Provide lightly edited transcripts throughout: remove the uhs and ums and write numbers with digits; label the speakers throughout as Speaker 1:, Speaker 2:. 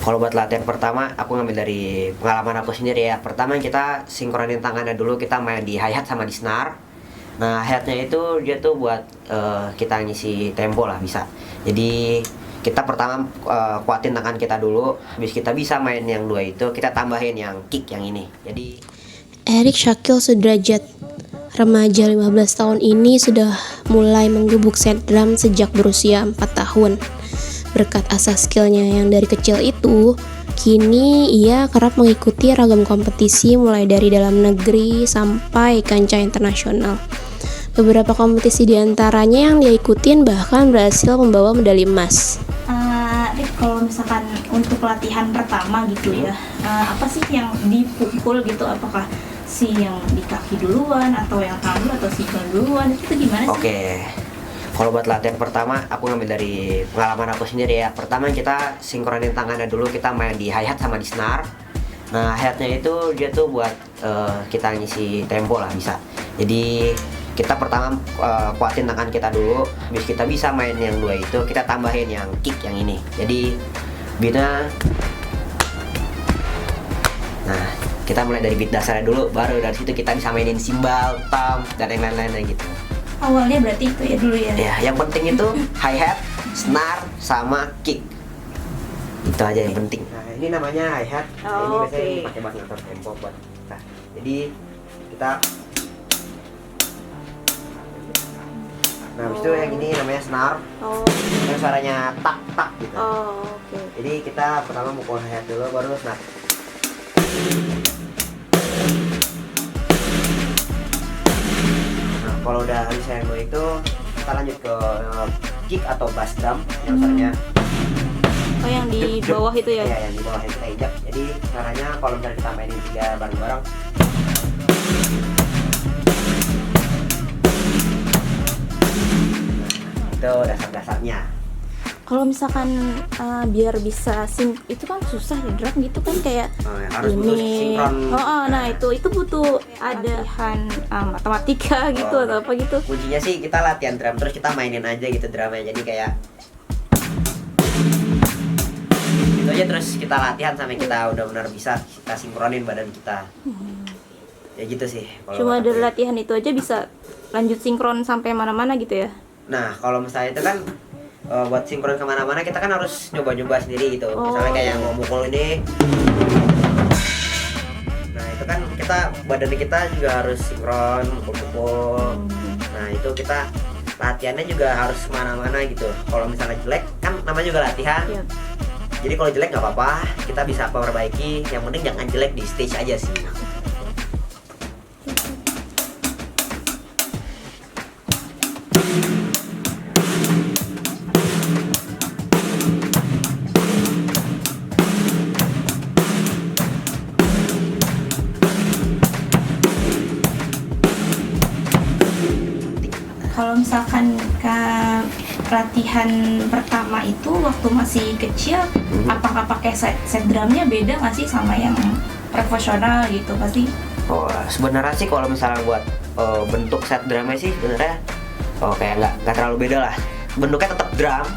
Speaker 1: Kalau buat latihan pertama, aku ngambil dari pengalaman aku sendiri ya. Pertama kita sinkronin tangannya dulu, kita main di hi-hat sama di snare. Nah, hi-hatnya itu dia tuh buat kita ngisi tempo lah bisa. Jadi kita pertama kuatin tangan kita dulu, habis kita bisa main yang dua itu, kita tambahin yang kick yang ini. Jadi
Speaker 2: Erik Syakil Sudrajat, remaja 15 tahun ini sudah mulai menggebuk set drum sejak berusia 4 tahun. Berkat asah skillnya yang dari kecil itu, kini ia kerap mengikuti ragam kompetisi mulai dari dalam negeri sampai kancah internasional. Beberapa kompetisi diantaranya yang dia ikutin bahkan berhasil membawa medali emas.
Speaker 3: Rik, kalau misalkan untuk latihan pertama gitu ya, apa sih yang dipukul gitu? Apakah si yang di kaki duluan atau yang tangan dulu atau si duluan, itu gimana sih?
Speaker 1: Oke. Kalau buat latihan pertama, aku ngambil dari pengalaman aku sendiri ya. Pertama kita sinkronin tangannya dulu, kita main di hi-hat sama di snare. Nah, hi-hatnya itu dia tuh buat kita ngisi tempo lah bisa. Jadi kita pertama kuatin tangan kita dulu, habis kita bisa main yang dua itu, kita tambahin yang kick yang ini. Jadi bina. Nah, kita mulai dari beat dasarnya dulu, baru dari situ kita bisa mainin simbal, tom, dan yang lain-lainnya gitu.
Speaker 3: Awalnya berarti itu ya dulu ya?
Speaker 1: Ya, yang penting itu hi-hat, snare, sama kick. Itu aja yang penting. Nah, ini namanya hi-hat. Nah, ini biasanya dipakai buat ngatur tempo buat kita. Jadi kita Nah, habis itu yang ini namanya snare. Yang suaranya tak-tak gitu. Jadi kita pertama mukul hi-hat dulu, baru snare. Nah, kalau udah habis yang dua itu, kita lanjut ke kick atau bass drum yang suaranya
Speaker 3: yang di bawah itu ya?
Speaker 1: Iya, yang di bawah yang kita injak. Jadi caranya kalau misalnya kita mainin tiga bareng-bareng, itu dasar-dasarnya.
Speaker 3: Kalau misalkan biar bisa itu kan susah ya, drum gitu kan kayak
Speaker 1: Harus butuh sinkron.
Speaker 3: Nah itu butuh ada matematika gitu atau apa gitu.
Speaker 1: Kuncinya sih kita latihan drum terus kita mainin aja gitu drumnya. Jadi kayak itu aja, terus kita latihan sampai kita udah benar bisa kita sinkronin badan kita. Ya gitu sih.
Speaker 3: Cuma dari latihan itu aja bisa lanjut sinkron sampai mana-mana gitu ya?
Speaker 1: Nah, kalau misalnya itu kan buat sinkron kemana-mana kita kan harus nyoba-nyoba sendiri gitu. Misalnya kayak mau mukul ini, nah itu kan kita badan kita juga harus sinkron mukul-mukul. Nah itu kita latihannya juga harus kemana-mana gitu. Kalau misalnya jelek kan namanya juga latihan. Jadi kalau jelek nggak apa-apa, kita bisa perbaiki. Yang penting jangan jelek di stage aja sih.
Speaker 3: Kalau misalkan latihan pertama itu waktu masih kecil, apakah pakai set drumnya beda nggak sih sama yang profesional gitu pasti?
Speaker 1: Sebenarnya sih kalau misalnya buat bentuk set drumnya sih sebenarnya kayak nggak terlalu beda lah. Bentuknya tetap drum,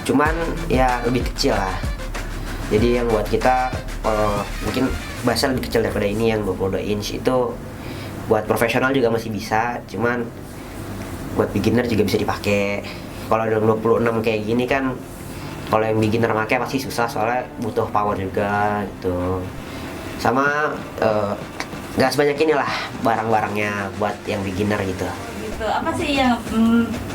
Speaker 1: cuman ya lebih kecil lah. Jadi yang buat kita mungkin bassnya lebih kecil daripada ini yang 22 inch itu buat profesional juga masih bisa, cuman buat beginner juga bisa dipakai. Kalau ada 26 kayak gini kan, kalau yang beginner pakai pasti susah soalnya butuh power juga gitu. Sama nggak sebanyak inilah barang-barangnya buat yang beginner gitu.
Speaker 3: Apa sih yang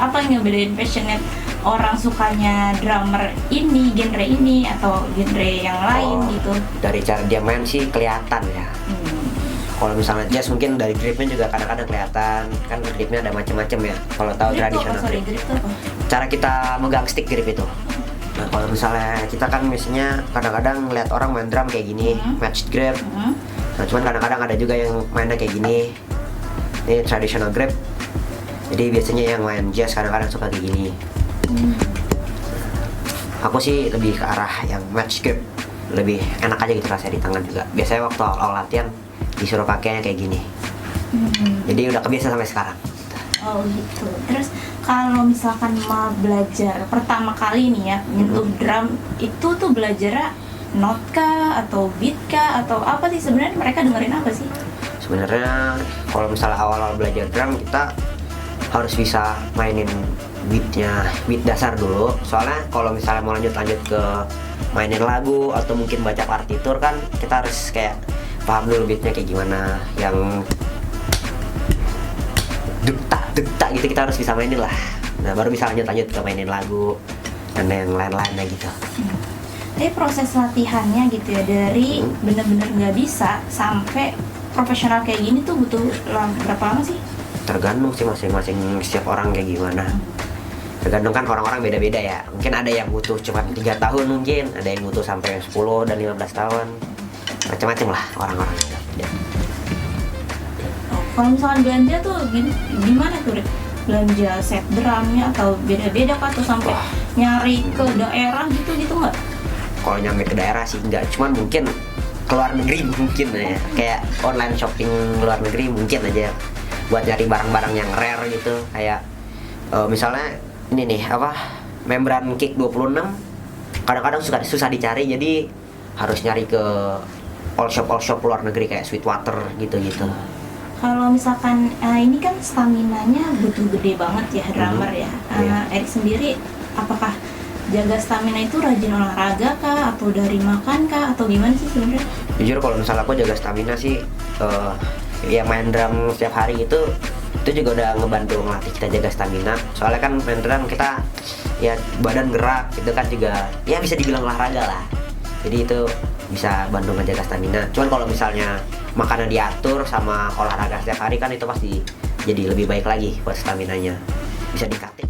Speaker 3: apa yang ngebedain passionate orang sukanya drummer ini, genre ini atau genre yang lain gitu?
Speaker 1: Dari cara dia main sih kelihatan ya. Kalau misalnya jazz mungkin dari gripnya juga kadang-kadang kelihatan, kan gripnya ada macam-macam ya. Kalau tahu tradisional grip, cara kita megang stick grip itu. Nah kalau misalnya kita kan biasanya kadang-kadang ngeliat orang main drum kayak gini, matched grip. Nah cuman kadang-kadang ada juga yang mainnya kayak gini, ini traditional grip. Jadi biasanya yang main jazz kadang-kadang suka kayak gini. Aku sih lebih ke arah yang match grip, lebih enak aja gitu rasanya di tangan juga. Biasanya waktu awal latihan disuruh pakainya kayak gini. Jadi udah kebiasa sampai sekarang.
Speaker 3: Oh gitu. Terus kalau misalkan mau belajar pertama kali nih ya nyentuh drum itu tuh belajarnya note kah atau beat kah atau apa sih sebenarnya mereka dengerin apa sih?
Speaker 1: Sebenarnya kalau misalnya awal-awal belajar drum kita harus bisa mainin beat dasar dulu. Soalnya kalau misalnya mau lanjut ke mainin lagu atau mungkin baca partitur kan kita harus kayak paham dulu beatnya kayak gimana, yang dek tak gitu kita harus bisa mainin lah. Nah baru bisa lanjut ke mainin lagu dan yang lain-lainnya gitu.
Speaker 3: Tapi proses latihannya gitu ya dari bener-bener nggak bisa sampai profesional kayak gini tuh butuh berapa lama sih?
Speaker 1: Tergantung sih masing-masing setiap orang kayak gimana. Tergantung kan orang-orang beda-beda ya. Mungkin ada yang butuh cuma 3 tahun, mungkin ada yang butuh sampai 10 dan 15 tahun. Macam-macam lah orang-orang itu. Ya.
Speaker 3: Oh, kalau misalkan belanja tuh gimana tuh, Rik? Belanja set drumnya atau beda-beda kah atau sampai nyari ke daerah gitu nggak?
Speaker 1: Kalau nyampe ke daerah sih enggak, cuman mungkin ke luar negeri mungkin ya. Kayak online shopping luar negeri mungkin aja buat nyari barang-barang yang rare gitu. Kayak misalnya ini nih apa, membran kick 26 kadang-kadang susah dicari, jadi harus nyari ke all shop luar negeri kayak Sweetwater gitu-gitu.
Speaker 3: Kalau misalkan ini kan staminanya butuh gede banget ya drummer ya. Erik sendiri apakah jaga stamina itu rajin olahraga kah atau dari makan kah atau gimana sih sebenarnya?
Speaker 1: Jujur kalau misalnya aku jaga stamina sih ya main drum setiap hari itu juga udah ngebantu ngelatih kita jaga stamina. Soalnya kan main drum kita ya badan gerak itu kan juga ya bisa dibilang olahraga lah. Jadi itu bisa bantu ngejaga stamina. Cuman kalau misalnya makanan diatur sama olahraga setiap hari kan itu pasti jadi lebih baik lagi buat staminanya. Bisa dikatin.